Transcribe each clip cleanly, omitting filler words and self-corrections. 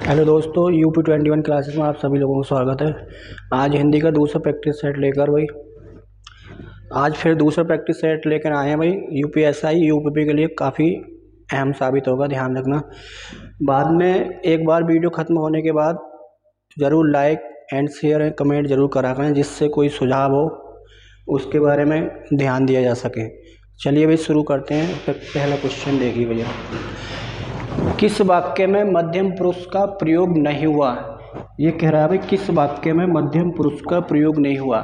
Hello दोस्तों, UP21 classes में आप सभी लोगों का स्वागत है। आज हिंदी का दूसरा प्रैक्टिस सेट लेकर आज फिर दूसरा प्रैक्टिस सेट लेकर आए हैं भाई। UPSI UPP के लिए काफ़ी अहम साबित होगा, ध्यान रखना। बाद में एक बार वीडियो ख़त्म होने के बाद ज़रूर like and share and comment ज़रूर करा करें, जिससे कोई सुझाव हो उसके बारे में ध्यान दिया जा सके। चलिए भाई शुरू करते हैं। पहला क्वेश्चन देखिए भैया, किस वाक्य में मध्यम पुरुष का प्रयोग नहीं हुआ। ये कह रहा है भाई किस वाक्य में मध्यम पुरुष का प्रयोग नहीं हुआ।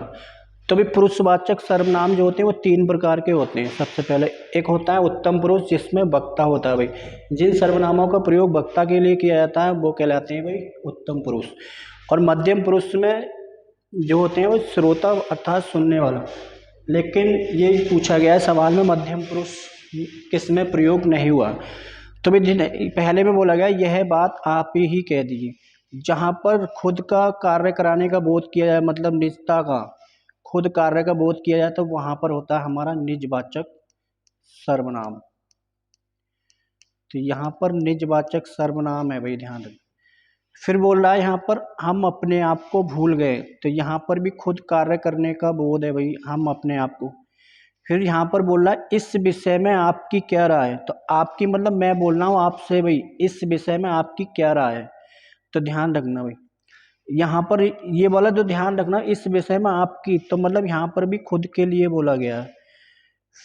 तो भाई पुरुषवाचक सर्वनाम जो होते हैं वो तीन प्रकार के होते हैं। सबसे पहले एक होता है उत्तम पुरुष, जिसमें वक्ता होता है भाई। जिन सर्वनामों का प्रयोग वक्ता के लिए किया जाता है वो कहलाते हैं भाई उत्तम पुरुष। और मध्यम पुरुष में जो होते हैं वो श्रोता अर्थात सुनने वाला। लेकिन ये पूछा गया है सवाल में मध्यम पुरुष किस में प्रयोग नहीं हुआ। तो भाई पहले में बोला गया यह बात आप ही कह दीजिए। जहाँ पर खुद का कार्य कराने का बोध किया जाए, मतलब निजता का खुद कार्य का बोध किया जाए, तो वहां पर होता है हमारा निजवाचक सर्वनाम। तो यहाँ पर निजवाचक सर्वनाम है भाई, ध्यान रखें। फिर बोल रहा है यहाँ पर हम अपने आप को भूल गए। तो यहाँ पर भी खुद कार्य करने का बोध है भाई, हम अपने आप को। फिर यहाँ पर बोल रहा है इस विषय में आपकी क्या राय है। तो आपकी मतलब मैं बोल रहा हूँ आपसे भाई, इस विषय में आपकी क्या राय है। तो ध्यान रखना भाई, यहाँ पर ये बोला जो ध्यान रखना इस विषय में आपकी, तो मतलब यहाँ पर भी खुद के लिए बोला गया है।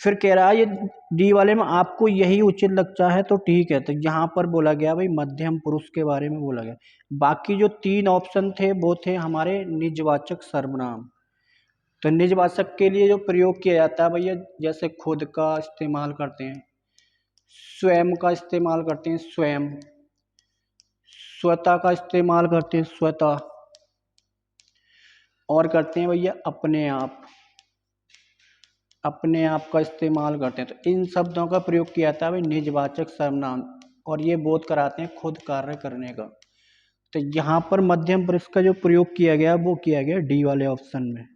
फिर कह रहा है ये डी वाले में आपको यही उचित लगता है तो ठीक है। तो यहाँ पर बोला गया भाई मध्यम पुरुष के बारे में बोला गया। बाकी जो तीन ऑप्शन थे वो थे हमारे निजवाचक सर्वनाम। तो निजवाचक के लिए जो प्रयोग किया जाता है भैया, जैसे खुद का इस्तेमाल करते हैं, स्वयं का इस्तेमाल करते हैं स्वयं, स्वतः का इस्तेमाल करते हैं स्वतः, और करते हैं भैया अपने आप, अपने आप का इस्तेमाल करते हैं। तो इन शब्दों का प्रयोग किया जाता है भाई निजवाचक सर्वनाम, और ये बोध कराते हैं खुद कार्य करने का। तो यहाँ पर मध्यम पुरुष का जो प्रयोग किया गया वो किया गया डी वाले ऑप्शन में।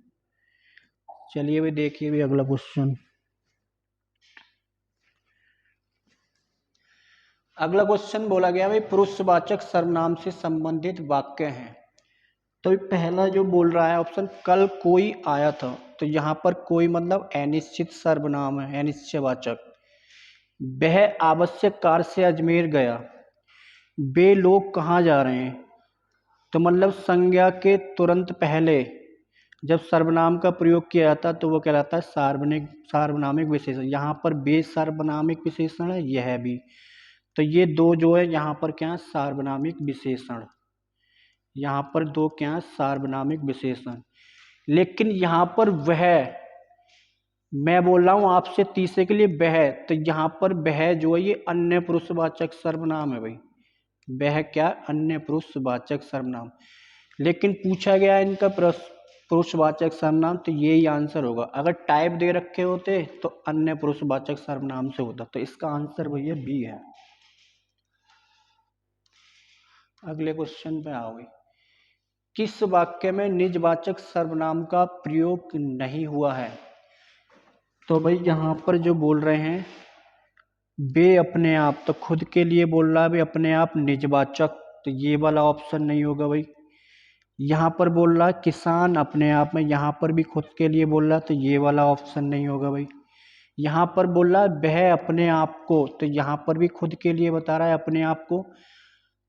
चलिए भाई देखिए भाई अगला क्वेश्चन। अगला क्वेश्चन बोला गया भाई पुरुषवाचक सर्वनाम से संबंधित वाक्य हैं। तो पहला जो बोल रहा है ऑप्शन, कल कोई आया था। तो यहाँ पर कोई मतलब अनिश्चित सर्वनाम है, अनिश्चयवाचक। वह आवश्यक कार्य से अजमेर गया। वे लोग कहाँ जा रहे हैं। तो मतलब संज्ञा के तुरंत पहले जब सर्वनाम का प्रयोग किया जाता है तो वो कहलाता है सार्वनामिक विशेषण। यहाँ पर वे सार्वनामिक विशेषण है, यह भी। तो ये दो जो है यहाँ पर क्या है, सार्वनामिक विशेषण। यहाँ पर दो क्या है, सार्वनामिक विशेषण। लेकिन यहाँ पर वह, मैं बोल रहा हूँ आपसे तीसरे के लिए वह, तो यहाँ पर वह जो है ये अन्य पुरुषवाचक सर्वनाम है भाई। वह क्या, अन्य पुरुषवाचक सर्वनाम। लेकिन पूछा गया इनका पुरुषवाचक सर्वनाम, तो यही आंसर होगा। अगर टाइप दे रखे होते तो अन्य पुरुषवाचक सर्वनाम से होता। तो इसका आंसर भैया बी है। अगले क्वेश्चन पे आओगे, किस वाक्य में निजवाचक सर्वनाम का प्रयोग नहीं हुआ है। तो भाई यहाँ पर जो बोल रहे हैं वे अपने आप, तो खुद के लिए बोल रहा है भाई अपने आप निजवाचक, तो ये वाला ऑप्शन नहीं होगा भाई। यहाँ पर बोल रहा है किसान अपने आप में, यहाँ पर भी खुद के लिए बोल रहा है, तो ये वाला ऑप्शन नहीं होगा भाई। यहाँ पर बोल रहा है वह अपने आप को, तो यहाँ पर भी खुद के लिए बता रहा है अपने आप को।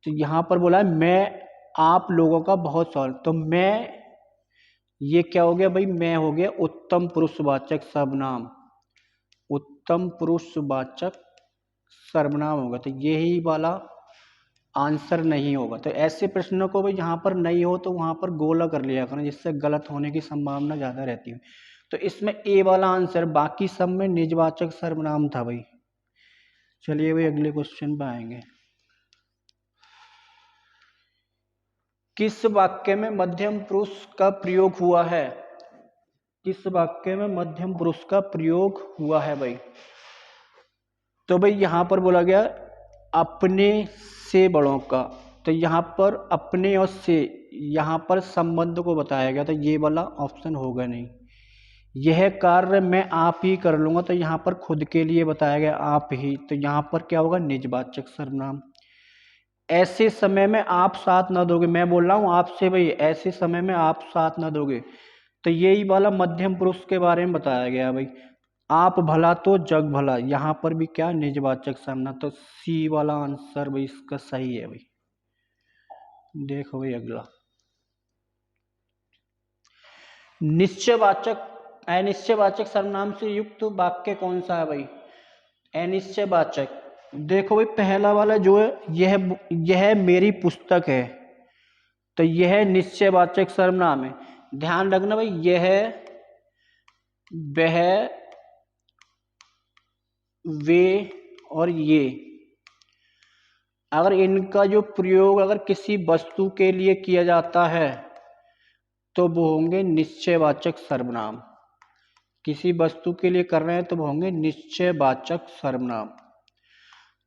तो यहाँ पर बोला है मैं आप लोगों का बहुत सवाल, तो मैं, ये क्या हो गया भाई, मैं हो गया उत्तम पुरुषवाचक सर्वनाम। उत्तम पुरुषवाचक सर्वनाम होगा, तो यही वाला आंसर नहीं होगा। तो ऐसे प्रश्नों को भाई यहाँ पर नहीं हो तो वहां पर गोला कर लिया करें, जिससे गलत होने की संभावना ज्यादा रहती है। तो इसमें ए वाला आंसर, बाकी सब में निजवाचक सर्वनाम था भाई। चलिए भाई अगले क्वेश्चन पे आएंगे, किस वाक्य में मध्यम पुरुष का प्रयोग हुआ है। किस वाक्य में मध्यम पुरुष का प्रयोग हुआ है भाई। तो भाई यहाँ पर बोला गया अपने से बड़ों का, तो यहाँ पर अपने और से, यहाँ पर संबंध को बताया गया, तो ये वाला ऑप्शन होगा नहीं। यह कार्य मैं आप ही कर लूंगा, तो यहाँ पर खुद के लिए बताया गया आप ही, तो यहाँ पर क्या होगा निजवाचक सर्वनाम। ऐसे समय में आप साथ ना दोगे, मैं बोल रहा हूँ आपसे भाई, ऐसे समय में आप साथ ना दोगे, तो यही वाला मध्यम पुरुष के बारे में बताया गया भाई। आप भला तो जग भला, यहाँ पर भी क्या निजवाचक सर्वनाम, तो सी वाला आंसर भाई इसका सही है भाई। देखो भाई अगला, निश्चयवाचक अनिश्चयवाचक सर्वनाम से युक्त वाक्य कौन सा है भाई? अनिश्चयवाचक, देखो भाई पहला वाला जो है, यह मेरी पुस्तक है, तो यह निश्चयवाचक सर्वनाम है। ध्यान रखना भाई, यह, वह, वे और ये, अगर इनका जो प्रयोग अगर किसी वस्तु के लिए किया जाता है तो वो होंगे निश्चयवाचक सर्वनाम। किसी वस्तु के लिए कर रहे हैं तो वो होंगे निश्चयवाचक सर्वनाम।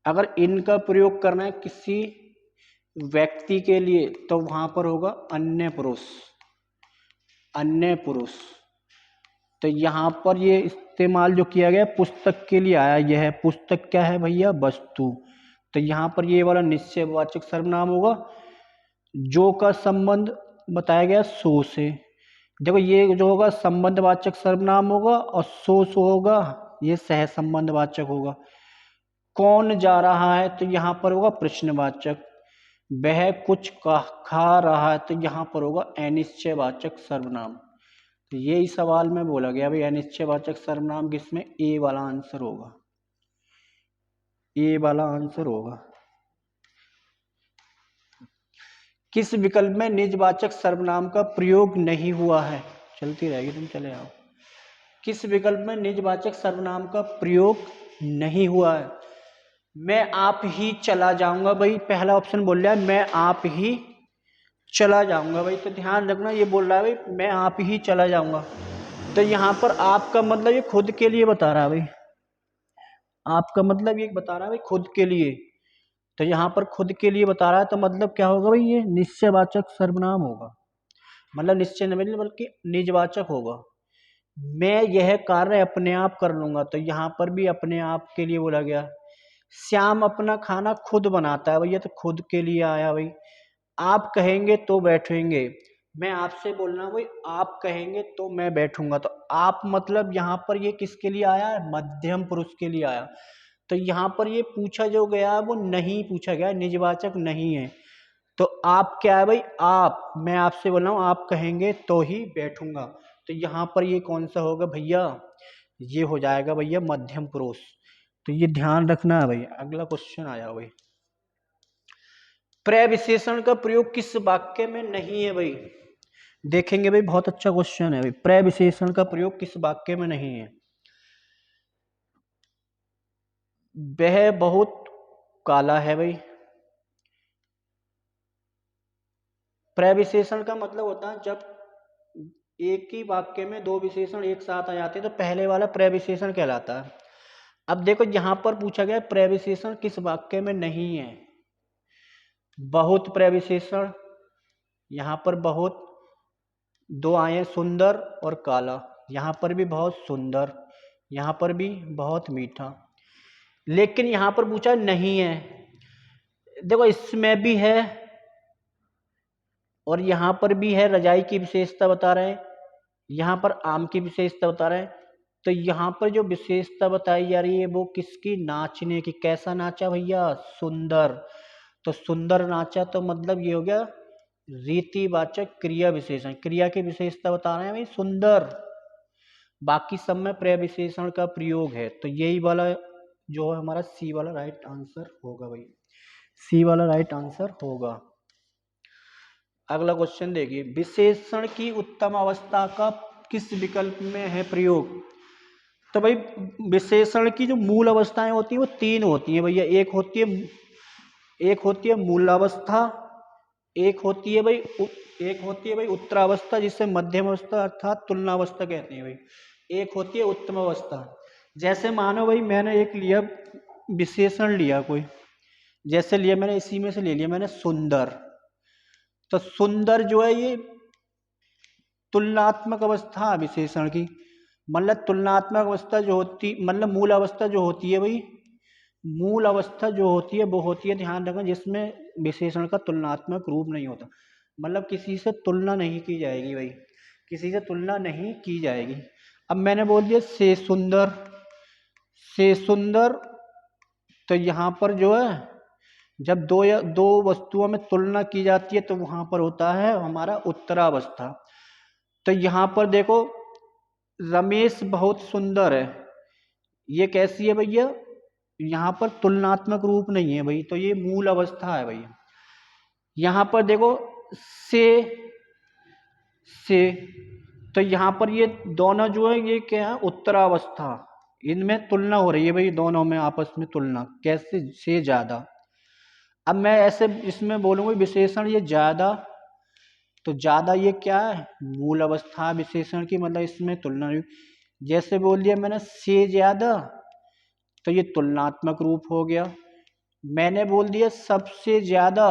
अगर इनका प्रयोग करना है किसी व्यक्ति के लिए तो वहां पर होगा अन्य पुरुष, अन्य पुरुष। तो यहाँ पर ये इस्तेमाल जो किया गया पुस्तक के लिए आया, यह पुस्तक क्या है भैया? वस्तु। तो यहाँ पर ये वाला निश्चयवाचक सर्वनाम होगा। जो का संबंध बताया गया सो से, देखो ये जो होगा संबंधवाचक सर्वनाम होगा, और सो होगा ये सह संबंधवाचक होगा। कौन जा रहा है तो यहाँ पर होगा प्रश्नवाचक। वह कुछ खा रहा है तो यहाँ पर होगा अनिश्चयवाचक सर्वनाम। तो यही सवाल में बोला गया भाई, अनिश्चयवाचक सर्वनाम किसमें? ए वाला आंसर होगा, ए वाला आंसर होगा। किस विकल्प में निजवाचक सर्वनाम का प्रयोग नहीं हुआ है? चलती रहेगी, तुम चले आओ। किस विकल्प में निजवाचक सर्वनाम का प्रयोग नहीं हुआ है? मैं आप ही चला जाऊंगा भाई, पहला ऑप्शन बोल रहा है मैं आप ही चला जाऊंगा भाई। तो ध्यान रखना, ये बोल रहा है भाई मैं आप ही चला जाऊंगा, तो यहाँ पर आपका मतलब ये खुद के लिए बता रहा है भाई, आपका मतलब ये बता रहा है भाई खुद के लिए। तो यहाँ पर खुद के लिए बता रहा है तो मतलब क्या होगा भाई? ये निश्चयवाचक सर्वनाम होगा, मतलब निश्चय नहीं बल्कि निजवाचक होगा। मैं यह कार्य अपने आप कर लूंगा, तो यहाँ पर भी अपने आप के लिए बोला गया। श्याम अपना खाना खुद बनाता है भैया, तो खुद के लिए आया भाई। आप कहेंगे तो बैठेंगे, मैं आपसे बोल रहा हूँ भाई आप कहेंगे तो मैं बैठूंगा, तो आप मतलब यहाँ पर ये किसके लिए आया है? मध्यम पुरुष के लिए आया। तो यहाँ पर ये पूछा जो गया है वो नहीं पूछा गया, निजवाचक नहीं है। तो आप क्या है भाई? आप, मैं आपसे बोल रहा हूँ आप कहेंगे तो ही बैठूंगा, तो यहाँ पर ये कौन सा होगा भैया? ये हो जाएगा भैया मध्यम पुरुष। तो ये ध्यान रखना है भाई। अगला क्वेश्चन आया भाई, प्रविशेषण का प्रयोग किस वाक्य में नहीं है भाई? देखेंगे भाई, बहुत अच्छा क्वेश्चन है भाई। प्रविशेषण का प्रयोग किस वाक्य में नहीं है? वह बहुत काला है भाई। प्रविशेषण का मतलब होता है जब एक ही वाक्य में दो विशेषण एक साथ आ जाते हैं तो पहले वाला प्रविशेषण कहलाता है। अब देखो यहां पर पूछा गया प्रविशेषण किस वाक्य में नहीं है? बहुत प्रविशेषण, यहां पर बहुत, दो आए सुंदर और काला, यहां पर भी बहुत सुंदर, यहां पर भी बहुत मीठा। लेकिन यहां पर पूछा नहीं है, देखो इसमें भी है और यहां पर भी है, रजाई की विशेषता बता रहे हैं, यहां पर आम की विशेषता बता रहे हैं। तो यहाँ पर जो विशेषता बताई जा रही है वो किसकी? नाचने की। कैसा नाचा भैया? सुंदर। तो सुंदर नाचा, तो मतलब ये हो गया रीतिवाचक क्रिया विशेषण, क्रिया की विशेषता बता रहे हैं भाई सुंदर। बाकी सब में प्रविशेषण का प्रयोग है, तो यही वाला जो है हमारा सी वाला राइट आंसर होगा भाई, सी वाला राइट आंसर होगा। अगला क्वेश्चन देखिए, विशेषण की उत्तम अवस्था का किस विकल्प में है प्रयोग? तो भाई विशेषण की जो मूल अवस्थाएं होती है वो तीन होती हैं भैया। एक होती है मूलावस्था, एक होती है भाई उत्तरावस्था जिसे मध्यम अवस्था अर्थात तुलनावस्था कहते हैं भाई, एक होती है उत्तम अवस्था। जैसे मानो भाई मैंने एक लिया विशेषण लिया कोई, जैसे लिया मैंने, इसी में से ले लिया मैंने सुंदर, तो सुंदर जो है ये तुलनात्मक अवस्था विशेषण की, मतलब तुलनात्मक अवस्था जो होती, मतलब मूल अवस्था जो होती है भाई मूल अवस्था जो होती है वो होती है, ध्यान रखना, जिसमें विशेषण का तुलनात्मक रूप नहीं होता, मतलब किसी से तुलना नहीं की जाएगी भाई, किसी से तुलना नहीं की जाएगी। अब मैंने बोल दिया से सुंदर, से सुंदर, तो यहाँ पर जो है जब दो या दो वस्तुओं में तुलना की जाती है तो वहां पर होता है हमारा उत्तरावस्था। तो यहाँ पर देखो, रमेश बहुत सुंदर है, ये कैसी है भैया, यहाँ पर तुलनात्मक रूप नहीं है भाई, तो ये मूल अवस्था है भैया। यहाँ पर देखो से, से, तो यहाँ पर ये दोनों जो है ये क्या है, उत्तरावस्था, इनमें तुलना हो रही है भाई, दोनों में आपस में तुलना, कैसे, से ज्यादा। अब मैं ऐसे इसमें बोलूंगा विशेषण ये ज्यादा, तो ज्यादा ये क्या है, मूल अवस्था विशेषण की, मतलब इसमें तुलना नहीं। जैसे बोल दिया मैंने से ज्यादा, तो ये तुलनात्मक रूप हो गया। मैंने बोल दिया सबसे ज्यादा,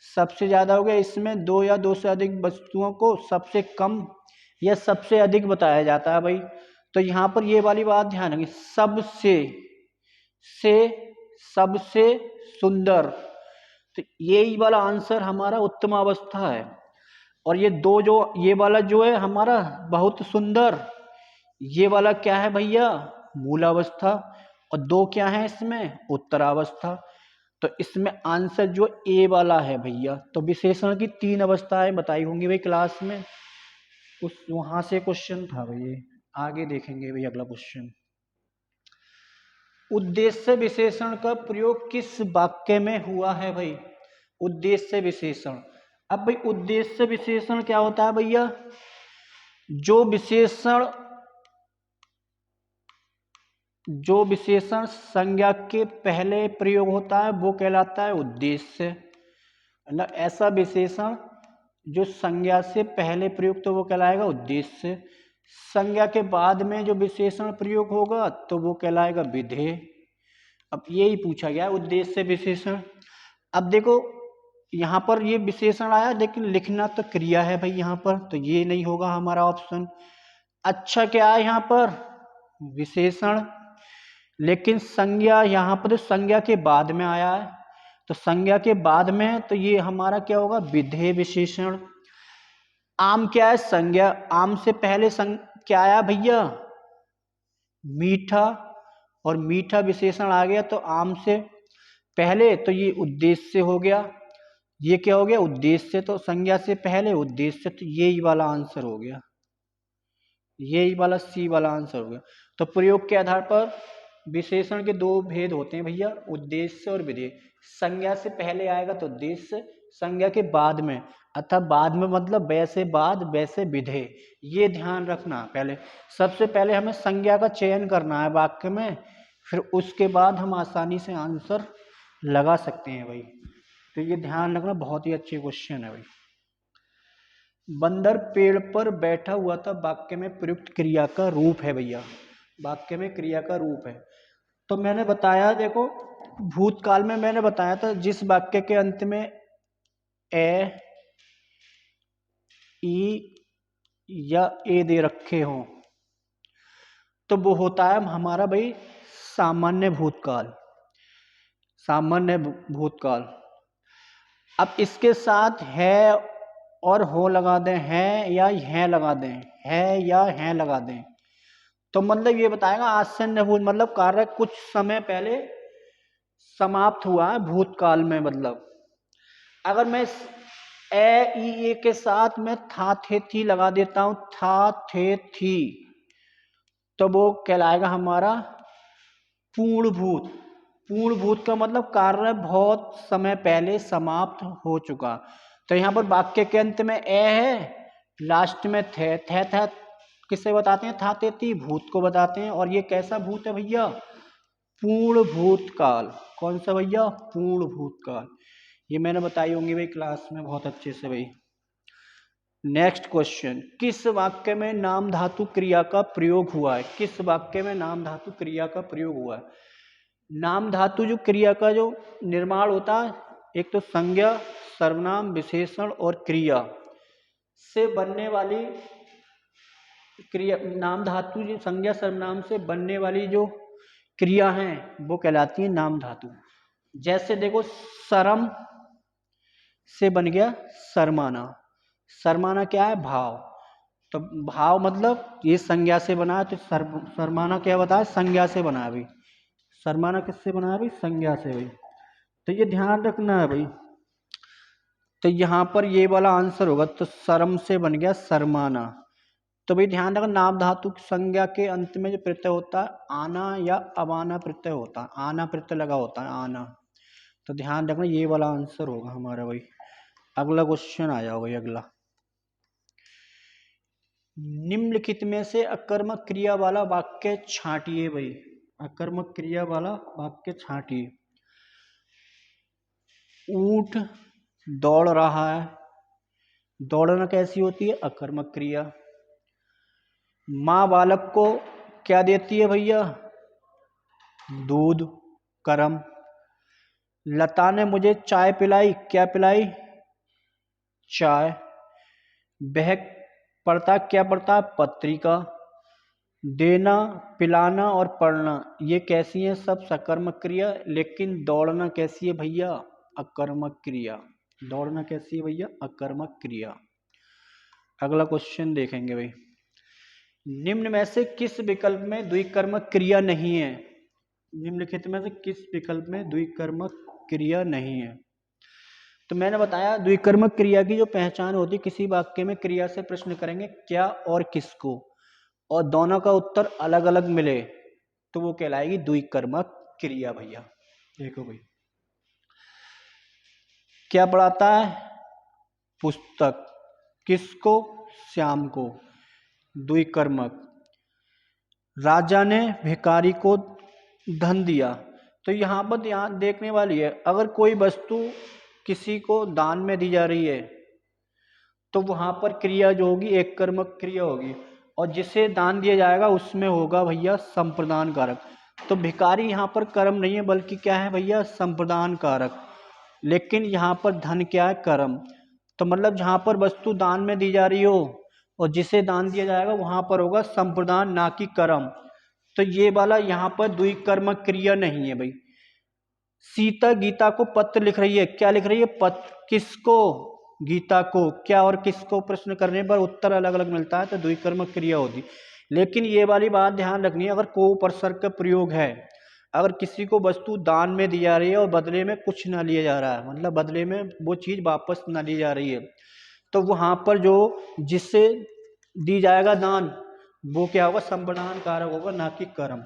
सबसे ज्यादा हो गया, इसमें दो या दो से अधिक वस्तुओं को सबसे कम या सबसे अधिक बताया जाता है भाई। तो यहाँ पर ये वाली बात ध्यान रखिए, सबसे, से, सबसे सुंदर, तो यही वाला आंसर हमारा उत्तम अवस्था है। और ये दो जो, ये वाला जो है हमारा बहुत सुंदर, ये वाला क्या है भैया, मूलावस्था, और दो क्या है इसमें, उत्तरावस्था। तो इसमें आंसर जो ए वाला है भैया। तो विशेषण की तीन अवस्थाएं बताई होंगी भाई क्लास में, उस वहां से क्वेश्चन था भाई। आगे देखेंगे भाई अगला क्वेश्चन, उद्देश्य विशेषण का प्रयोग किस वाक्य में हुआ है भाई। उद्देश्य विशेषण, अब भाई उद्देश्य विशेषण क्या होता है भैया, जो विशेषण, जो विशेषण संज्ञा के पहले प्रयोग होता है वो कहलाता है उद्देश्य। मतलब ऐसा विशेषण जो संज्ञा से पहले प्रयुक्त तो वो कहलाएगा उद्देश्य, संज्ञा के बाद में जो विशेषण प्रयोग होगा तो वो कहलाएगा विधेय। अब यही पूछा गया है उद्देश्य विशेषण। अब देखो यहाँ पर ये विशेषण आया लेकिन लिखना तो क्रिया है भाई यहाँ पर, तो ये नहीं होगा हमारा ऑप्शन। अच्छा क्या है यहाँ पर, विशेषण, लेकिन संज्ञा यहाँ पर संज्ञा के बाद में आया है, तो संज्ञा के बाद में तो ये हमारा क्या होगा, विधेय विशेषण। आम क्या है, संज्ञा, आम से पहले क्या आया भैया, मीठा, और मीठा विशेषण आ गया तो आम से पहले तो ये उद्देश्य हो गया, ये क्या हो गया उद्देश्य, तो संज्ञा से पहले उद्देश्य, तो यही वाला आंसर हो गया, यही वाला सी वाला आंसर हो गया। तो प्रयोग के आधार पर विशेषण के दो भेद होते हैं भैया, उद्देश्य और विधेय। संज्ञा से पहले आएगा तो उद्देश्य, संज्ञा के बाद में, अतः बाद में मतलब वैसे बाद वैसे विधेय, ये ध्यान रखना। पहले सबसे पहले हमें संज्ञा का चयन करना है वाक्य में, फिर उसके बाद हम आसानी से आंसर लगा सकते हैं भाई। तो ये ध्यान रखना, बहुत ही अच्छे क्वेश्चन है भाई। बंदर पेड़ पर बैठा हुआ था वाक्य में प्रयुक्त क्रिया का रूप है भैया, वाक्य में क्रिया का रूप है। तो मैंने बताया देखो, भूतकाल में मैंने बताया था जिस वाक्य के अंत में ए, ई या ए दे रखे हों तो वो होता है हमारा भाई सामान्य भूतकाल, सामान्य भूतकाल। अब इसके साथ है और हो लगा दें, है या है लगा दें, है या है लगा दें, तो मतलब ये बताएगा आसन्न भूत, मतलब कार्य कुछ समय पहले समाप्त हुआ है भूतकाल में। मतलब अगर मैं ए ई ए के साथ में था थे थी लगा देता हूं, था थे थी, तो वो कहलाएगा हमारा पूर्णभूत। पूर्णभूत का मतलब कार्य बहुत समय पहले समाप्त हो चुका। तो यहाँ पर वाक्य के अंत में ए है, लास्ट में थे था किसे बताते हैं, था थे थी, भूत को बताते हैं। और ये कैसा भूत है भैया, पूर्ण भूतकाल। कौन सा भैया, पूर्ण भूतकाल। ये मैंने बताई होंगी भाई क्लास में बहुत अच्छे से भाई। नेक्स्ट क्वेश्चन, किस वाक्य में नाम धातु क्रिया का प्रयोग हुआ है, किस वाक्य में नाम धातु क्रिया का प्रयोग हुआ है। नाम धातु जो क्रिया का जो निर्माण होता है, एक तो संज्ञा, सर्वनाम, विशेषण और क्रिया से बनने वाली क्रिया, नाम धातु जो संज्ञा सर्वनाम से बनने वाली जो क्रिया हैं वो कहलाती है नाम धातु। जैसे देखो सरम से बन गया सरमाना। सरमाना क्या है? भाव। तो भाव मतलब ये संज्ञा से बना है, तो सरमाना क्या बताया? संज्ञा से बना है भाई। सरमाना किससे बना है भाई? संज्ञा से भाई। तो ये ध्यान रखना है भाई। तो यहाँ पर ये वाला आंसर होगा, तो सरम से बन गया सरमाना। तो भाई ध्यान रखना, नाम धातु की संज्ञा के अंत में जो प्रत्यय होता है आना या अबाना प्रत्यय होता है, आना प्रत्यय लगा होता है, आना। तो ध्यान रखना ये वाला आंसर होगा हमारा भाई। अगला क्वेश्चन आ जाओ भाई। अगला, निम्नलिखित में से अकर्मक क्रिया वाला वाक्य छांटिए भाई। अकर्मक क्रिया वाला वाक्य छांटिए। ऊंट दौड़ रहा है। दौड़ना कैसी होती है? अकर्मक क्रिया। माँ बालक को क्या देती है भैया? दूध, कर्म। लता ने मुझे चाय पिलाई। क्या पिलाई? चाय। वह पढ़ता क्या पढ़ता है? पत्रिका। देना, पिलाना और पढ़ना ये कैसी है? सब सकर्मक क्रिया। लेकिन दौड़ना कैसी है भैया? अकर्मक क्रिया। दौड़ना कैसी है भैया? अकर्मक क्रिया। अगला क्वेश्चन देखेंगे भाई। निम्न में से किस विकल्प में द्विकर्मक क्रिया नहीं है? निम्नलिखित में से किस विकल्प में द्विकर्मक क्रिया नहीं है? तो मैंने बताया द्विकर्मक क्रिया की जो पहचान होती है, किसी वाक्य में क्रिया से प्रश्न करेंगे क्या और किसको, और दोनों का उत्तर अलग अलग मिले तो वो कहलाएगी द्विकर्मक क्रिया भैया। देखो भाई, क्या पढ़ाता है? पुस्तक। किसको? श्याम को। द्विकर्मक। राजा ने भिखारी को धन दिया। तो यहाँ पर ध्यान देखने वाली है, अगर कोई वस्तु किसी को दान में दी जा रही है तो वहां पर क्रिया जो होगी एक कर्मक क्रिया होगी, और जिसे दान दिया जाएगा उसमें होगा भैया संप्रदान कारक। तो भिखारी यहाँ पर कर्म नहीं है, बल्कि क्या है भैया? संप्रदान कारक। लेकिन यहाँ पर धन क्या है? कर्म। तो मतलब जहाँ पर वस्तु दान में दी जा रही हो और जिसे दान दिया जाएगा वहां पर होगा संप्रदान, ना कि कर्म। तो ये वाला यहाँ पर द्विकर्मक क्रिया नहीं है भाई। सीता गीता को पत्र लिख रही है। क्या लिख रही है? पत्र। किसको? गीता को। क्या और किसको? प्रश्न करने पर उत्तर अलग अलग मिलता है तो द्विकर्मक क्रिया होती। लेकिन ये वाली बात ध्यान रखनी है, अगर को उपसर्ग का प्रयोग है, अगर किसी को वस्तु दान में दी जा रही है और बदले में कुछ ना लिया जा रहा है, मतलब बदले में वो चीज वापस ना ली जा रही है, तो वहां पर जो जिससे दी जाएगा दान वो क्या होगा? संप्रदान कारक होगा, ना कि कर्म।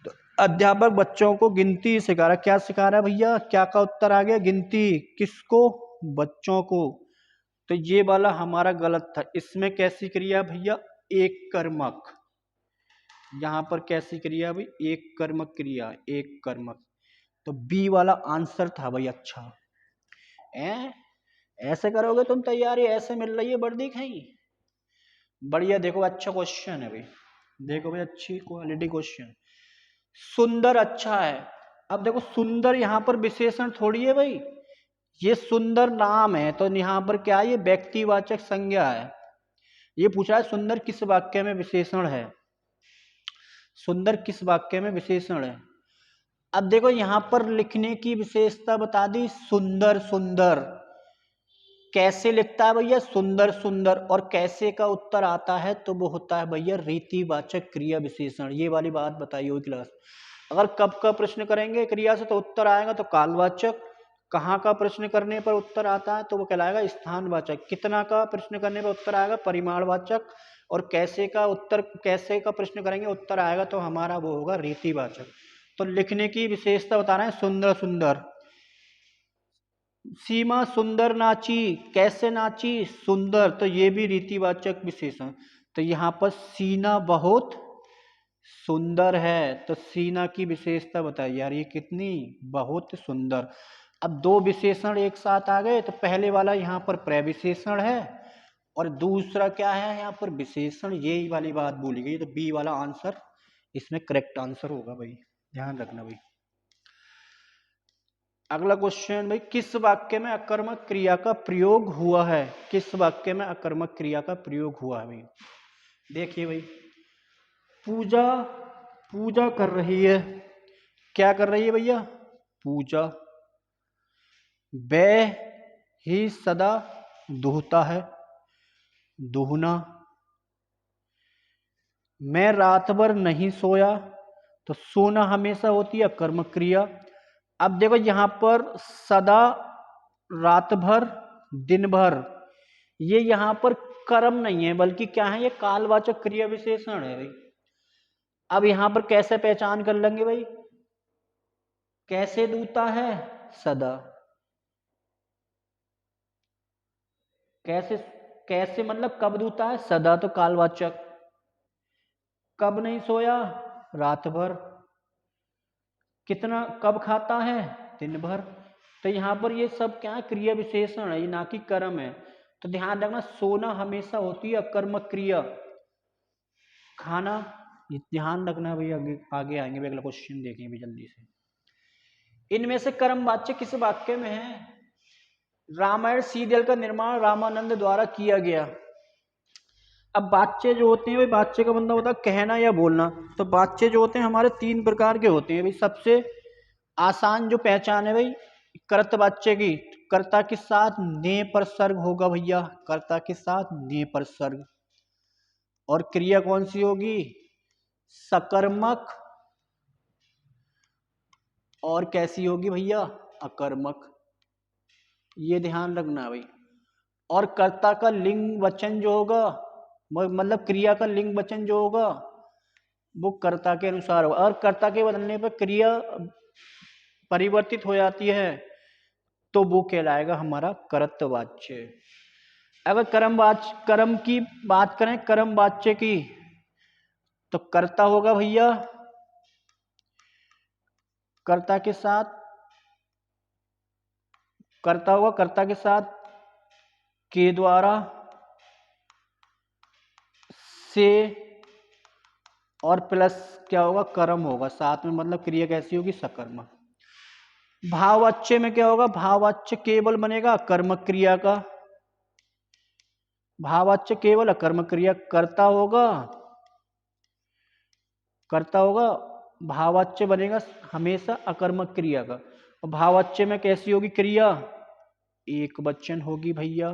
तो अध्यापक बच्चों को गिनती सिखा रहा। क्या सिखा रहा है भैया? क्या का उत्तर आ गया? गिनती। किसको? बच्चों को। तो ये वाला हमारा गलत था। इसमें कैसी क्रिया भैया? एक कर्मक। यहां पर कैसी क्रिया भाई? एक कर्मक क्रिया, एक कर्मक। तो बी वाला आंसर था भाई। अच्छा ऐसे करोगे तुम तैयारी, ऐसे मिल रही है वर्दी कहीं? बढ़िया। देखो अच्छा क्वेश्चन है भाई। देखो भाई अच्छी क्वालिटी क्वेश्चन। सुंदर अच्छा है। अब देखो सुंदर यहाँ पर विशेषण थोड़ी है भाई, ये सुंदर नाम है। तो यहाँ पर क्या है? ये व्यक्तिवाचक संज्ञा है। ये पूछा है सुंदर किस वाक्य में विशेषण है? सुंदर किस वाक्य में विशेषण है? अब देखो यहाँ पर लिखने की विशेषता बता दी, सुंदर सुंदर। कैसे लिखता है भैया? सुंदर सुंदर। और कैसे का उत्तर आता है तो वो होता है भैया रीतिवाचक क्रिया विशेषण। ये वाली बात बताई हुई क्लास। अगर कब का प्रश्न करेंगे क्रिया से तो उत्तर आएगा तो कालवाचक। कहाँ का प्रश्न करने पर उत्तर आता है तो वो कहलाएगा स्थानवाचक। कितना का प्रश्न करने पर उत्तर आएगा? परिमाणवाचक। और कैसे का उत्तर, कैसे का प्रश्न करेंगे उत्तर आएगा तो हमारा वो होगा रीतिवाचक। तो लिखने की विशेषता बता रहे हैं सुंदर सुंदर। सीमा सुंदर नाची। कैसे नाची? सुंदर। तो ये भी रीतिवाचक विशेषण। तो यहाँ पर सीना बहुत सुंदर है, तो सीना की विशेषता बताइए यार, ये कितनी? बहुत सुंदर। अब दो विशेषण एक साथ आ गए, तो पहले वाला यहाँ पर प्रविशेषण है और दूसरा क्या है यहाँ पर? विशेषण। यही वाली बात बोली गई, तो बी वाला आंसर इसमें करेक्ट आंसर होगा भाई। ध्यान रखना भाई। अगला क्वेश्चन भाई, किस वाक्य में अकर्मक क्रिया का प्रयोग हुआ है? किस वाक्य में अकर्मक क्रिया का प्रयोग हुआ है भाई? देखिए भाई, पूजा पूजा कर रही है। क्या कर रही है भैया? पूजा। वह ही सदा दुहता है, दुहना। मैं रात भर नहीं सोया, तो सोना हमेशा होती है कर्म क्रिया। अब देखो यहां पर सदा, रात भर, दिन भर, ये यहां पर कर्म नहीं है बल्कि क्या है, ये कालवाचक क्रिया विशेषण है भाई। अब यहां पर कैसे पहचान कर लेंगे भाई? कैसे दूता है? सदा। कैसे? कैसे मतलब कब दूता है? सदा तो कालवाचक। कब नहीं सोया? रात भर। कितना? कब खाता है? दिन भर। तो यहाँ पर ये सब क्या है? क्रिया विशेषण है, ये ना कि कर्म है। तो ध्यान रखना, सोना हमेशा होती है अकर्मक क्रिया। खाना, ये ध्यान रखना भाई। आगे आगे आएंगे भी, अगला क्वेश्चन देखेंगे भी जल्दी से। इनमें से कर्म वाच्य किस वाक्य में है? रामायण सीरियल का निर्माण रामानंद द्वारा किया गया। अब वाच्य जो होते हैं भाई, वाच्य का मतलब होता है कहना या बोलना। तो वाच्य जो होते हैं हमारे तीन प्रकार के होते हैं भाई। सबसे आसान जो पहचान है भाई कर्तवाच्य की, कर्ता के साथ ने पर सर्ग होगा भैया, कर्ता के साथ ने पर सर्ग। और क्रिया कौन सी होगी? सकर्मक। और कैसी होगी भैया? अकर्मक। ये ध्यान रखना भाई। और कर्ता का लिंग वचन जो होगा, मतलब क्रिया का लिंग वचन जो होगा, वो कर्ता के अनुसार होगा। और कर्ता के बदलने पर क्रिया परिवर्तित हो जाती है, तो वो कहलाएगा हमारा कर्तवाच्य। अगर कर्म की बात करें, कर्म वाच्य की, तो कर्ता होगा भैया, कर्ता के साथ, कर्ता होगा कर्ता के साथ के द्वारा, से, और प्लस क्या होगा? कर्म होगा साथ में। मतलब क्रिया कैसी होगी? सकर्मक। भाववाच्य में क्या होगा? भाववाच्य केवल बनेगा कर्मक क्रिया का। भाववाच्य केवल अकर्मक क्रिया। कर्ता होगा, कर्ता होगा, भाववाच्य बनेगा हमेशा अकर्मक क्रिया का। और भाववाच्य में कैसी होगी क्रिया? एक वचन होगी भैया,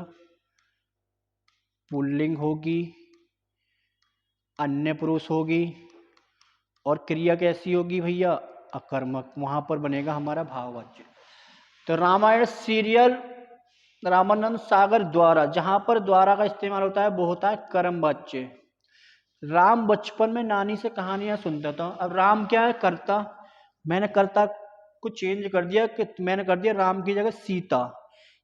पुल्लिंग होगी, अन्य पुरुष होगी। और क्रिया कैसी होगी भैया? अकर्मक। वहां पर बनेगा हमारा भाववाच्य। तो रामायण सीरियल रामानंद सागर द्वारा, जहां पर द्वारा का इस्तेमाल होता है वो होता है कर्मवाच्य। राम बचपन में नानी से कहानियां सुनता था। अब राम क्या है? कर्ता। मैंने कर्ता को चेंज कर दिया, कि मैंने कर दिया राम की जगह सीता।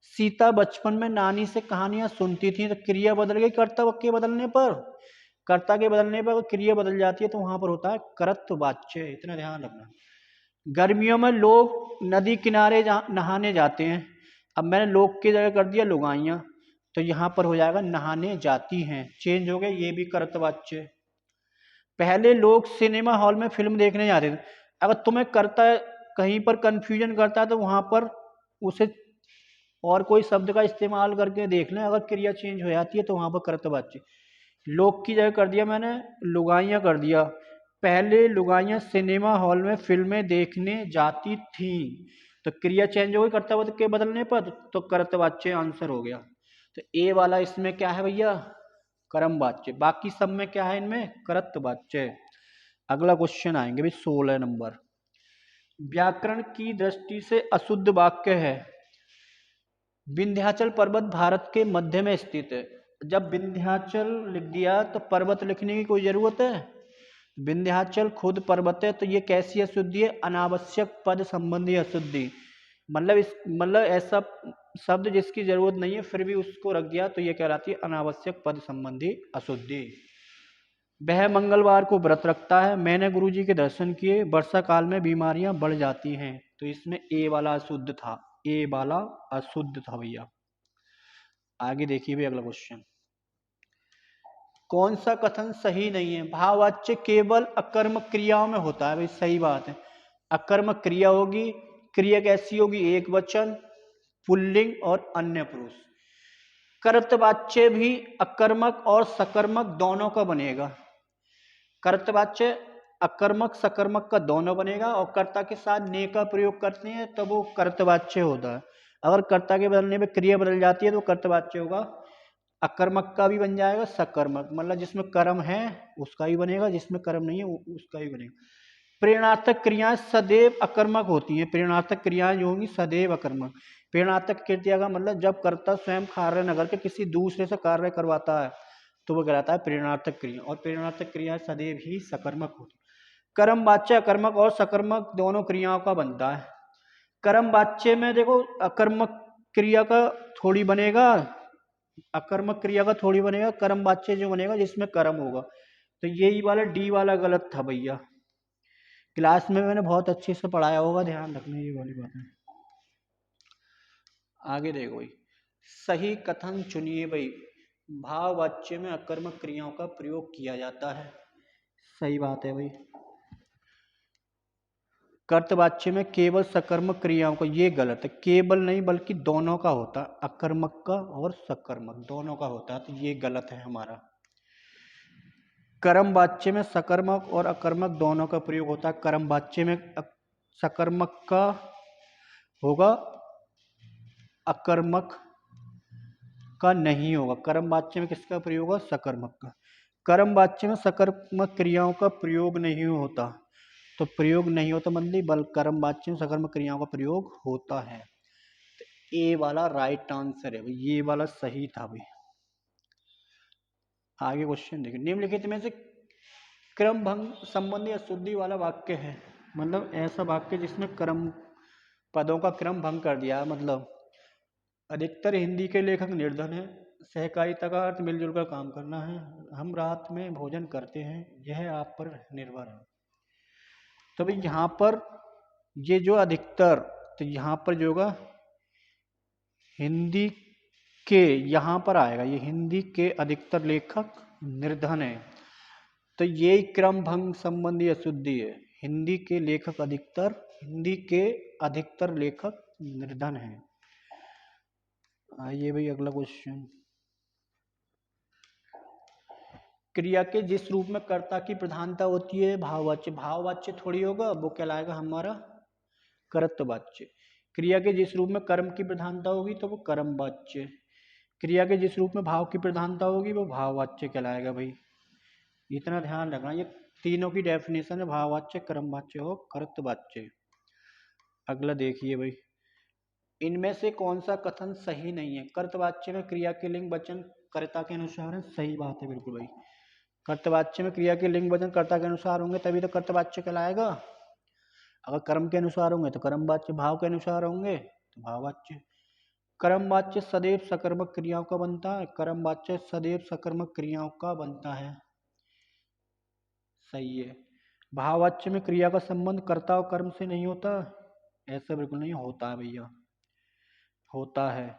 सीता बचपन में नानी से कहानियां सुनती थी, तो क्रिया बदल गई कर्ता के बदलने पर। कर्ता के बदलने पर क्रिया बदल जाती है, तो वहां पर होता है कर्तवाच्य। इतना ध्यान रखना। गर्मियों में लोग नदी किनारे नहाने जाते हैं। अब मैंने लोग की जगह कर दिया लुगाइयां, तो यहाँ पर हो जाएगा नहाने जाती हैं। चेंज हो गया, ये भी कर्तवाच्य। पहले लोग सिनेमा हॉल में फिल्म देखने जाते थे। अगर तुम्हें करता है, कहीं पर कंफ्यूजन करता है, तो वहां पर उसे और कोई शब्द का इस्तेमाल करके देख लें। अगर क्रिया चेंज हो जाती है तो वहां पर कर्तवाच्य। लोग की जगह कर दिया मैंने लुगाइयां कर दिया। पहले लुगाइयां सिनेमा हॉल में फिल्में देखने जाती थी, तो क्रिया चेंज हो गई कर्तव्य के बदलने पर, तो कर्तवाच्य आंसर हो गया। तो ए वाला इसमें क्या है भैया? कर्मवाच्य। बाकी सब में क्या है? इनमें कर्तवाच्य। अगला क्वेश्चन आएंगे भाई 16 नंबर। व्याकरण की दृष्टि से अशुद्ध वाक्य है। विंध्याचल पर्वत भारत के मध्य में स्थित है। जब विंध्याचल लिख दिया तो पर्वत लिखने की कोई जरूरत है? विंध्याचल खुद पर्वत है, तो ये कैसी अशुद्धि है? अनावश्यक पद संबंधी अशुद्धि। मतलब ऐसा शब्द जिसकी जरूरत नहीं है फिर भी उसको रख दिया, तो ये कहलाती है अनावश्यक पद संबंधी अशुद्धि। वह मंगलवार को व्रत रखता है। मैंने गुरुजी के दर्शन किए। वर्षा काल में बीमारियां बढ़ जाती हैं। तो इसमें ए वाला अशुद्ध था, ए वाला अशुद्ध था भैया। आगे देखिए भाई अगला क्वेश्चन। कौन सा कथन सही नहीं है? भाववाच्य केवल अकर्मक क्रियाओं में होता है भाई, सही बात है। अकर्मक क्रिया होगी, क्रिया कैसी होगी? एक वचन, पुल्लिंग और अन्य पुरुष। कर्तवाच्य भी अकर्मक और सकर्मक दोनों का बनेगा। कर्तवाच्य अकर्मक सकर्मक का दोनों बनेगा और कर्ता के साथ ने का प्रयोग करते हैं तब वो कर्तवाच्य होता है। अगर कर्ता के बदलने में क्रिया बदल जाती है तो कर्तवाच्य होगा। अकर्मक का भी बन जाएगा सकर्मक, मतलब जिसमें कर्म है उसका ही बनेगा, जिसमें कर्म नहीं है उसका ही बनेगा। प्रेरणार्थक क्रियाएं सदैव अकर्मक होती हैं। प्रेरणार्थक क्रियाएं जो होंगी सदैव अकर्मक। प्रेरणार्थक क्रिया का मतलब जब कर्ता स्वयं कार्य न करके किसी दूसरे से कार्य करवाता है तो वो कहलाता है प्रेरणार्थक क्रिया, और प्रेरणार्थक क्रियाएं सदैव ही सकर्मक होती है। कर्म वाच्य अकर्मक और सकर्मक दोनों क्रियाओं का बनता है। कर्म वाच्य में देखो अकर्मक क्रिया का थोड़ी बनेगा, अकर्मक क्रिया का थोड़ी बनेगा, कर्म वाच्य जो बनेगा जिसमें कर्म होगा। तो यही वाला डी वाला गलत था भैया। क्लास में मैंने बहुत अच्छे से पढ़ाया होगा, ध्यान रखना ये वाली बात है। आगे देखो भाई, सही कथन चुनिए भाई। भाववाच्य में अकर्मक क्रियाओं का प्रयोग किया जाता है, सही बात है भाई। कर्तवाच्य में केवल सकर्मक क्रियाओं का, ये गलत है, केवल नहीं बल्कि दोनों का होता है, अकर्मक का और सकर्मक दोनों का होता है, तो ये गलत है हमारा। कर्म वाच्य में सकर्मक और अकर्मक दोनों का प्रयोग होता है। कर्म वाच्य में सकर्मक का होगा, अकर्मक का नहीं होगा। कर्म वाच्य में किसका प्रयोग होगा, सकर्मक का। कर्म वाच्य में सकर्मक क्रियाओं का प्रयोग नहीं होता, तो प्रयोग नहीं होता मतलब बल कर्म वाच्य में सकर्मक क्रियाओं का प्रयोग होता है। तो ए वाला राइट आंसर है भाई, ये वाला सही था भाई। आगे क्वेश्चन देखिए, निम्नलिखित में से क्रम भंग संबंधी अशुद्धि वाला वाक्य है, मतलब ऐसा वाक्य जिसमें क्रम पदों का क्रम भंग कर दिया। मतलब अधिकतर हिंदी के लेखक निर्धन हैं, सहकारिता का अर्थ मिलजुल कर काम करना है, हम रात में भोजन करते हैं, यह आप पर निर्भर है। तो भाई यहाँ पर ये जो अधिकतर, तो यहाँ पर जो होगा हिंदी के, यहाँ पर आएगा ये हिंदी के अधिकतर लेखक निर्धन है, तो ये क्रम भंग संबंधी अशुद्धि है। हिंदी के लेखक अधिकतर, हिंदी के अधिकतर लेखक निर्धन हैं। आइए भाई अगला क्वेश्चन, क्रिया के जिस रूप में कर्ता की प्रधानता होती है भाववाच्य, भाववाच्य थोड़ी होगा, वो कहलाएगा हमारा कर्तवाच्य। क्रिया के जिस रूप में कर्म की प्रधानता होगी तो वो कर्मवाच्य, क्रिया के जिस रूप में भाव की प्रधानता होगी वो भाववाच्य कहलाएगा भाई। इतना ध्यान रखना, ये तीनों की डेफिनेशन है, भाववाच्य, कर्मवाच्य और कर्तवाच्य। अगला देखिए भाई, इनमें से कौन सा कथन सही नहीं है। कर्तवाच्य में क्रिया के लिंग वचन कर्ता के अनुसार है, सही बात है बिल्कुल भाई। कर्तवाच्य में क्रिया के लिंग वचन कर्ता के अनुसार होंगे तभी तो कर्तवाच्य कहलाएगा। अगर कर्म के अनुसार होंगे तो कर्मवाच्य, भाव के अनुसार होंगे तो भाववाच्य। कर्मवाच्य सदैव सकर्मक क्रियाओं का बनता है, कर्मवाच्य सदैव सकर्मक क्रियाओं का बनता है, सही है। भाववाच्य में क्रिया का संबंध कर्ता और कर्म से नहीं होता, ऐसा बिल्कुल नहीं होता है भैया, होता है।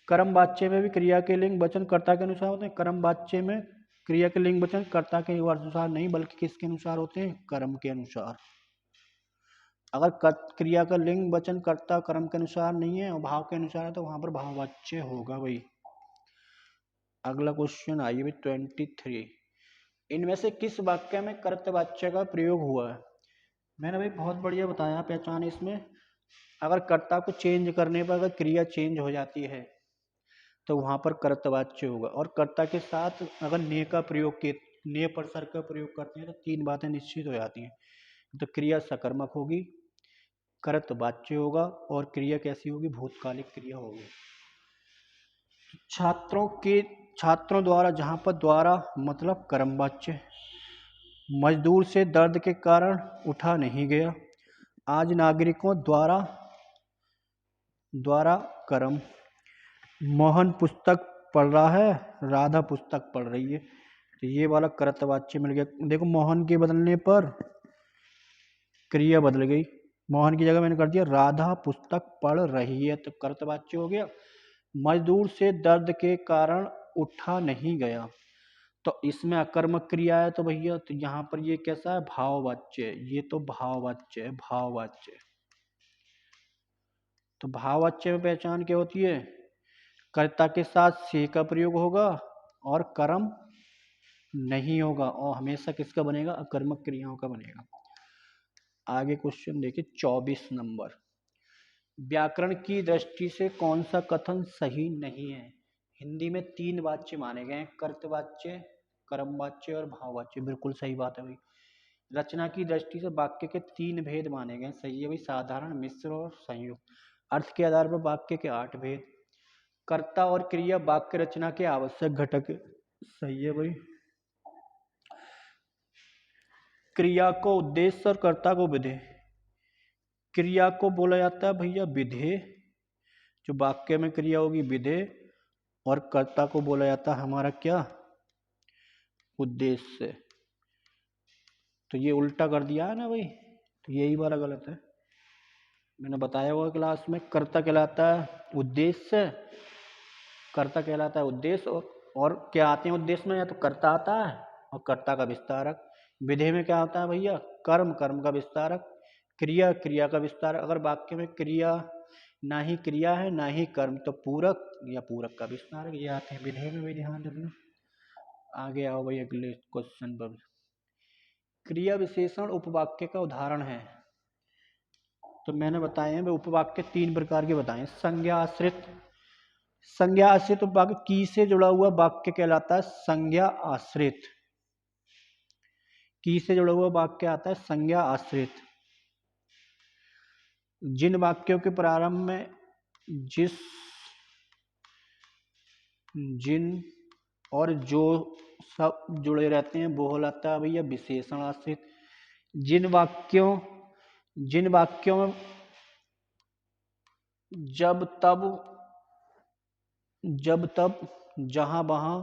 कर्म वाच्य में भी क्रिया के लिंग वचन कर्ता के अनुसार होते हैं, कर्म वाच्य में क्रिया के लिंग वचन कर्ता के अनुसार नहीं बल्कि किसके अनुसार होते हैं, कर्म के अनुसार। अगर क्रिया का लिंग वचन कर्ता कर्म के अनुसार नहीं है और भाव के अनुसार है तो वहां पर भाववाच्य होगा भाई। अगला क्वेश्चन आइए भाई 23, इनमें से किस वाक्य में कर्तवाच्य का प्रयोग हुआ है। मैंने भाई बहुत बढ़िया बताया पहचान इसमें, अगर कर्ता को चेंज करने पर अगर क्रिया चेंज हो जाती है तो वहां पर कर्तवाच्य होगा, और कर्ता के साथ अगर ने का प्रयोग के, ने परसर का प्रयोग करते हैं तो तीन बातें निश्चित हो जाती हैं, तो क्रिया सकर्मक होगी, कर्तवाच्य होगा और क्रिया कैसी होगी, भूतकालिक क्रिया होगी। छात्रों द्वारा, जहां पर द्वारा मतलब कर्मवाच्य, मजदूर से दर्द के कारण उठा नहीं गया, आज नागरिकों द्वारा, द्वारा कर्म, मोहन पुस्तक पढ़ रहा है, राधा पुस्तक पढ़ रही है, तो ये वाला कर्तवाच्य मिल गया। देखो मोहन के बदलने पर क्रिया बदल गई, मोहन की जगह मैंने कर दिया राधा पुस्तक पढ़ रही है, तो कर्तवाच्य हो गया। मजदूर से दर्द के कारण उठा नहीं गया, तो इसमें अकर्मक क्रिया है, तो भैया तो यहाँ पर ये कैसा है, भाववाच्य, ये तो भाववाच्य है, भाववाच्य। तो भाववाच्य में पहचान क्या होती है, कर्ता के साथ से का प्रयोग होगा और कर्म नहीं होगा और हमेशा किसका बनेगा, अकर्मक क्रियाओं का बनेगा। आगे क्वेश्चन देखिए 24 नंबर, व्याकरण की दृष्टि से कौन सा कथन सही नहीं है। हिंदी में 3 वाच्य माने गए हैं, कर्तवाच्य, कर्मवाच्य और भाववाच्य। बिल्कुल सही बात है भाई। रचना की दृष्टि से वाक्य के 3 भेद माने गए, सही है भाई, साधारण, मिश्र और संयुक्त। अर्थ के आधार पर वाक्य के 8 भेद। कर्ता और क्रिया वाक्य रचना के आवश्यक घटक है, सही है भाई। क्रिया को उद्देश्य और कर्ता को विधेय। क्रिया को बोला जाता है भैया विधेय, जो वाक्य में क्रिया होगी विधेय, और कर्ता को बोला जाता है हमारा क्या, उद्देश्य। तो ये उल्टा कर दिया है ना भाई, तो यही वाला गलत है। मैंने बताया हुआ क्लास में, कर्ता कहलाता है उद्देश्य, कर्ता कहलाता है उद्देश्य, और क्या आते हैं उद्देश्य में, या तो कर्ता आता है और कर्ता का विस्तारक। विधेय में क्या होता है भैया, कर्म, कर्म का विस्तारक, क्रिया, क्रिया का विस्तारक। अगर वाक्य में क्रिया ना ही क्रिया है ना ही कर्म, तो पूरक या पूरक का विस्तारक, ये आते हैं विधेय में भी, ध्यान रखना। आगे आओ भाई अगले क्वेश्चन पर। क्रिया विशेषण उपवाक्य का उदाहरण है। तो मैंने बताए हैं उपवाक्य 3 प्रकार के बताए, संज्ञा आश्रित। संज्ञा आश्रित उपवाक्य की से जुड़ा हुआ वाक्य कहलाता है संज्ञा आश्रित। की से जुड़ा हुआ वाक्य आता है संज्ञा आश्रित। जिन वाक्यों के प्रारंभ में जिस, जिन और जो सब जुड़े रहते हैं वो कहलाता है भैया विशेषण आश्रित। जिन वाक्यों में जब तब जहां वहां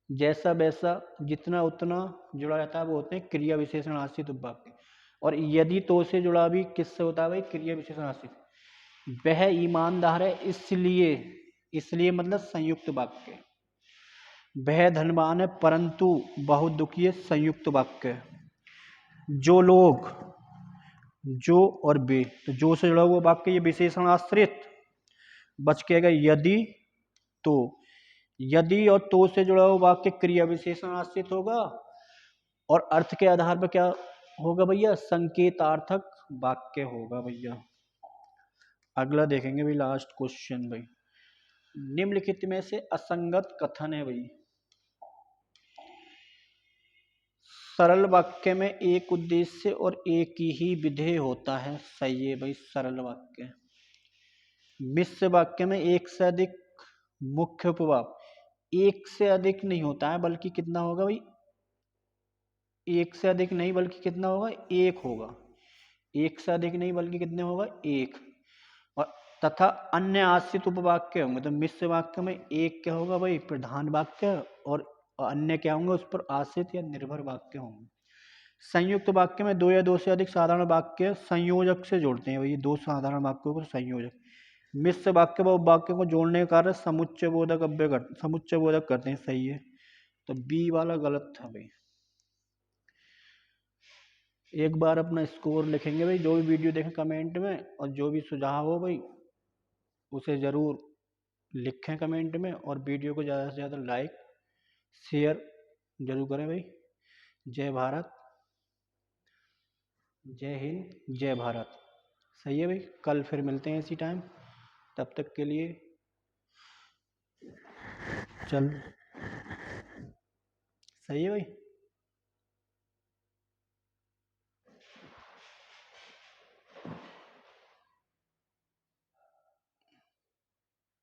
जैसा वैसा जितना उतना जुड़ा रहता है वो होते हैं क्रिया विशेषण आश्रित उपवाक्य। और यदि तो से जुड़ा भी किससे होता है भाई, क्रिया विशेषण आश्रित। वह ईमानदार है इसलिए मतलब संयुक्त वाक्य। वह धनवान है परंतु बहुत दुखी है, संयुक्त वाक्य। जो लोग, जो और वे, तो जो से जुड़ा हुआ वाक्य ये विशेषण आश्रित। बच के गए यदि तो, यदि और तो से जुड़ा हुआ वाक्य क्रिया विशेषण आश्रित होगा, और अर्थ के आधार पर क्या होगा भैया, संकेतार्थक वाक्य होगा भैया। अगला देखेंगे भाई, लास्ट क्वेश्चन भाई, निम्नलिखित में से असंगत कथन है भाई। सरल वाक्य में एक उद्देश्य और एक ही विधेय होता है, सही है भाई, सरल वाक्य। मिश्र वाक्य में एक से अधिक मुख्य उपभाव, एक से अधिक नहीं होता है बल्कि कितना होगा भाई, एक से अधिक नहीं बल्कि कितना होगा, एक होगा। एक से अधिक नहीं बल्कि कितने होगा, एक। और तथा अन्य आश्रित उपवाक्य होंगे, तो मिश्र वाक्य में एक क्या होगा भाई, प्रधान वाक्य, और अन्य क्या होंगे उस पर आश्रित या निर्भर वाक्य होंगे। संयुक्त वाक्य में 2 या 2 से अधिक साधारण वाक्य संयोजक से जोड़ते हैं भाई, 2 साधारण वाक्यों को संयोजक। मिश्र वाक्य व वाक्य को जोड़ने का कार्य समुच्चय बोधक करते हैं, सही है। तो बी वाला गलत था भाई। एक बार अपना स्कोर लिखेंगे भाई, जो भी वीडियो देखें कमेंट में, और जो भी सुझाव हो भाई उसे ज़रूर लिखें कमेंट में, और वीडियो को ज़्यादा से ज़्यादा लाइक शेयर जरूर करें भाई। जय भारत, जय हिंद, जय भारत। सही है भाई, कल फिर मिलते हैं इसी टाइम, तब तक के लिए चल, सही है भाई।